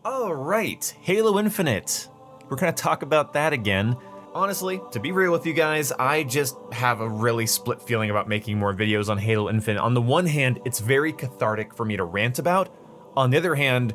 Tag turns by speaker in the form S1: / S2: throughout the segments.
S1: Alright, Halo Infinite. We're gonna talk about that again. Honestly, to be real with you guys, I just have a really split feeling about making more videos on Halo Infinite. On the one hand, it's very cathartic for me to rant about. On the other hand,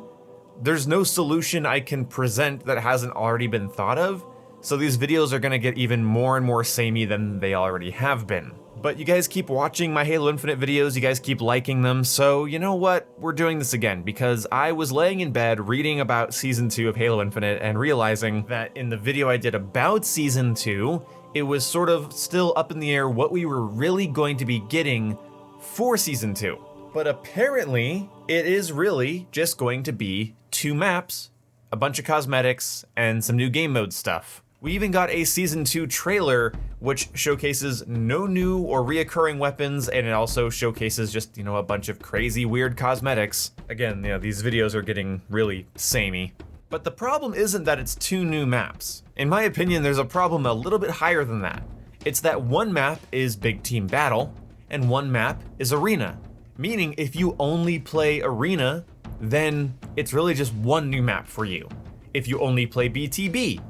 S1: there's no solution I can present that hasn't already been thought of, so these videos are gonna get even more and more samey than they already have been. But you guys keep watching my Halo Infinite videos, you guys keep liking them, so you know what? We're doing this again, because I was laying in bed reading about Season 2 of Halo Infinite and realizing that in the video I did about Season 2, it was sort of still up in the air what we were really going to be getting for Season 2. But apparently, it is really just going to be 2 maps, a bunch of cosmetics, and some new game mode stuff. We even got a Season 2 trailer, which showcases no new or reoccurring weapons, and it also showcases just, a bunch of crazy, weird cosmetics. Again, these videos are getting really samey. But the problem isn't that it's 2 new maps. In my opinion, there's a problem a little bit higher than that. It's that one map is Big Team Battle, and one map is Arena. Meaning, if you only play Arena, then it's really just one new map for you. If you only play BTB,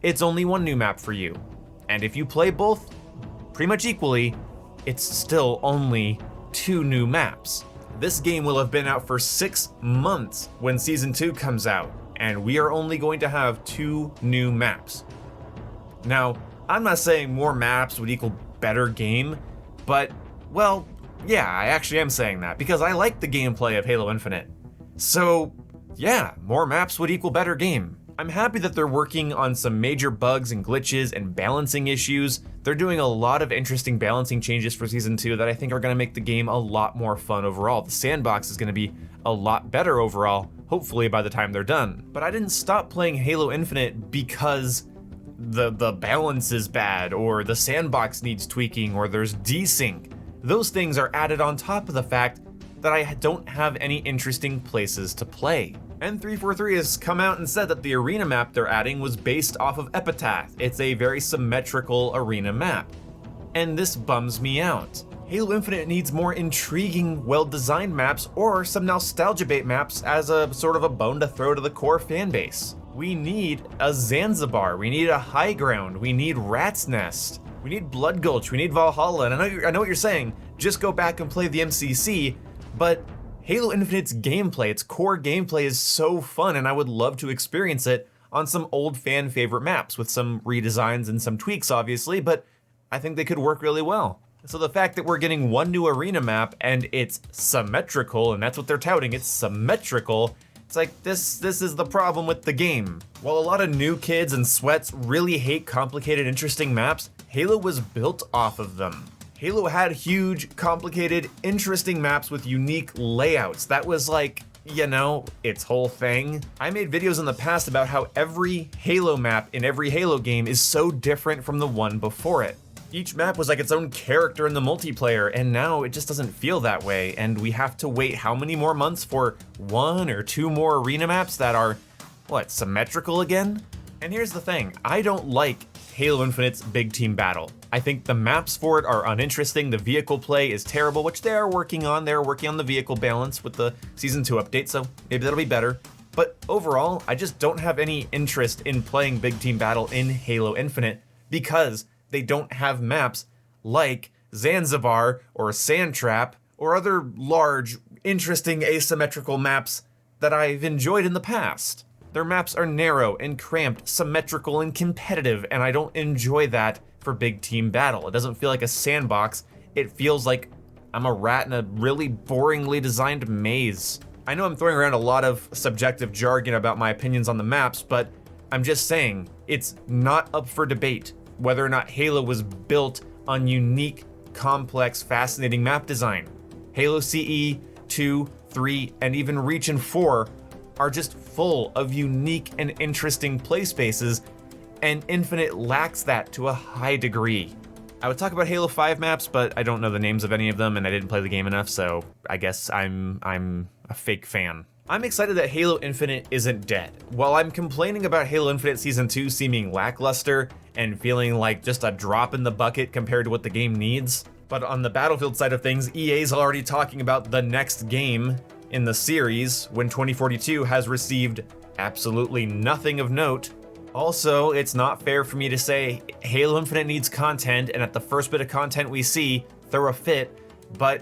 S1: it's only one new map for you. And if you play both pretty much equally, it's still only 2 new maps. This game will have been out for 6 months when Season 2 comes out, and we are only going to have 2 new maps. Now, I'm not saying more maps would equal better game, but, well, yeah, I actually am saying that, because I like the gameplay of Halo Infinite. So, yeah, more maps would equal better game. I'm happy that they're working on some major bugs and glitches and balancing issues. They're doing a lot of interesting balancing changes for Season 2 that I think are going to make the game a lot more fun overall. The sandbox is going to be a lot better overall, hopefully by the time they're done. But I didn't stop playing Halo Infinite because the balance is bad, or the sandbox needs tweaking, or there's desync. Those things are added on top of the fact that I don't have any interesting places to play. N343 has come out and said that the arena map they're adding was based off of Epitaph. It's a very symmetrical arena map. And this bums me out. Halo Infinite needs more intriguing, well-designed maps or some nostalgia bait maps as a sort of a bone to throw to the core fanbase. We need a Zanzibar, we need a High Ground, we need Rat's Nest, we need Blood Gulch, we need Valhalla, and I know what you're saying, just go back and play the MCC, but Halo Infinite's gameplay, its core gameplay is so fun, and I would love to experience it on some old fan favorite maps with some redesigns and some tweaks, obviously, but I think they could work really well. So the fact that we're getting one new arena map and it's symmetrical, and that's what they're touting, it's symmetrical, it's like this is the problem with the game. While a lot of new kids and sweats really hate complicated, interesting maps, Halo was built off of them. Halo had huge, complicated, interesting maps with unique layouts. That was like, its whole thing. I made videos in the past about how every Halo map in every Halo game is so different from the one before it. Each map was like its own character in the multiplayer, and now it just doesn't feel that way, and we have to wait how many more months for 1 or 2 more arena maps that are, symmetrical again? And here's the thing, I don't like Halo Infinite's Big Team Battle. I think the maps for it are uninteresting, the vehicle play is terrible, which they are working on. They're working on the vehicle balance with the Season 2 update, so maybe that'll be better. But overall, I just don't have any interest in playing Big Team Battle in Halo Infinite because they don't have maps like Zanzibar or Sandtrap or other large, interesting asymmetrical maps that I've enjoyed in the past. Their maps are narrow and cramped, symmetrical and competitive, and I don't enjoy that for Big Team Battle. It doesn't feel like a sandbox, it feels like I'm a rat in a really boringly designed maze. I know I'm throwing around a lot of subjective jargon about my opinions on the maps, but I'm just saying, it's not up for debate whether or not Halo was built on unique, complex, fascinating map design. Halo CE, 2, 3, and even Reach and 4 are just full of unique and interesting play spaces, and Infinite lacks that to a high degree. I would talk about Halo 5 maps, but I don't know the names of any of them, and I didn't play the game enough, so I guess I'm a fake fan. I'm excited that Halo Infinite isn't dead. While I'm complaining about Halo Infinite Season 2 seeming lackluster and feeling like just a drop in the bucket compared to what the game needs, but on the Battlefield side of things, EA's already talking about the next game, in the series when 2042 has received absolutely nothing of note. Also, it's not fair for me to say Halo Infinite needs content, and at the first bit of content we see, throw a fit, but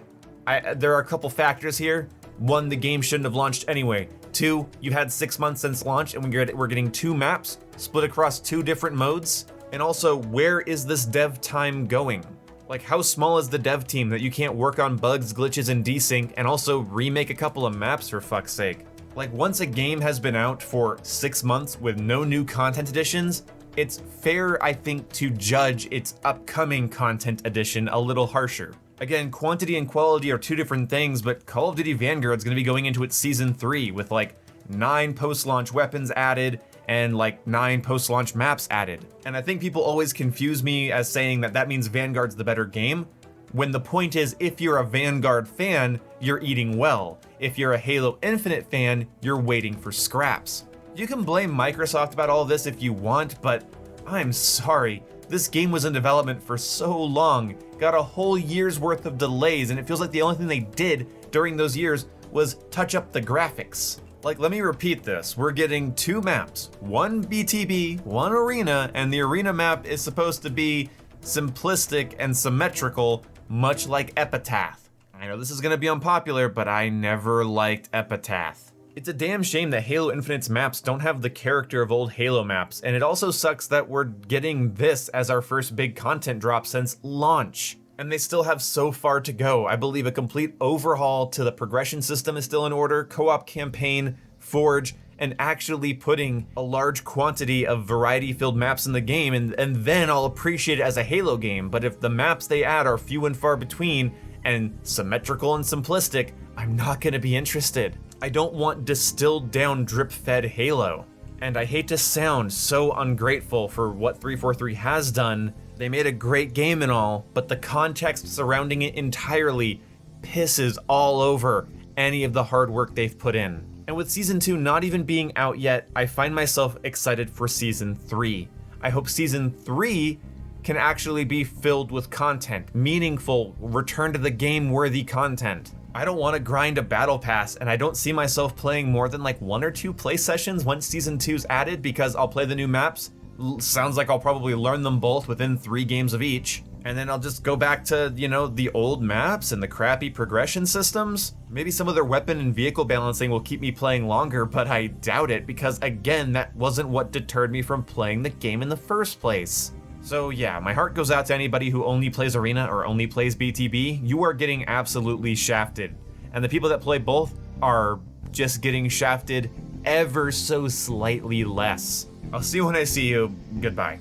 S1: there are a couple factors here. One, the game shouldn't have launched anyway. Two, you've had 6 months since launch, and we're getting 2 maps split across 2 different modes. And also, where is this dev time going? Like, how small is the dev team that you can't work on bugs, glitches, and desync, and also remake a couple of maps for fuck's sake? Like, once a game has been out for 6 months with no new content additions, it's fair, I think, to judge its upcoming content addition a little harsher. Again, quantity and quality are 2 different things, but Call of Duty Vanguard's gonna be going into its Season 3 with like 9 post-launch weapons added and like 9 post-launch maps added. And I think people always confuse me as saying that that means Vanguard's the better game, when the point is, if you're a Vanguard fan, you're eating well. If you're a Halo Infinite fan, you're waiting for scraps. You can blame Microsoft about all this if you want, but I'm sorry. This game was in development for so long, got a whole year's worth of delays, and it feels like the only thing they did during those years was touch up the graphics. Like, let me repeat this. We're getting 2 maps, one BTB, one arena, and the arena map is supposed to be simplistic and symmetrical, much like Epitaph. I know this is gonna be unpopular, but I never liked Epitaph. It's a damn shame that Halo Infinite's maps don't have the character of old Halo maps, and it also sucks that we're getting this as our first big content drop since launch. And they still have so far to go. I believe a complete overhaul to the progression system is still in order, co-op campaign, Forge, and actually putting a large quantity of variety-filled maps in the game, and then I'll appreciate it as a Halo game. But if the maps they add are few and far between, and symmetrical and simplistic, I'm not gonna be interested. I don't want distilled down, drip-fed Halo. And I hate to sound so ungrateful for what 343 has done. They made a great game and all, but the context surrounding it entirely pisses all over any of the hard work they've put in. And with Season 2 not even being out yet, I find myself excited for Season 3. I hope Season 3 can actually be filled with content, meaningful, return to the game worthy content. I don't want to grind a battle pass, and I don't see myself playing more than like 1 or 2 play sessions once Season 2's added, because I'll play the new maps. Sounds like I'll probably learn them both within 3 games of each. And then I'll just go back to, you know, the old maps and the crappy progression systems. Maybe some of their weapon and vehicle balancing will keep me playing longer, but I doubt it, because again, that wasn't what deterred me from playing the game in the first place. So yeah, my heart goes out to anybody who only plays Arena or only plays BTB. You are getting absolutely shafted. And the people that play both are just getting shafted ever so slightly less. I'll see you when I see you. Goodbye.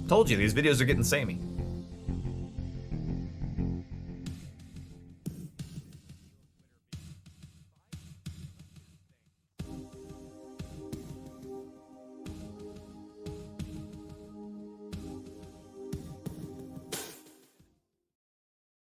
S1: Told you, these videos are getting samey.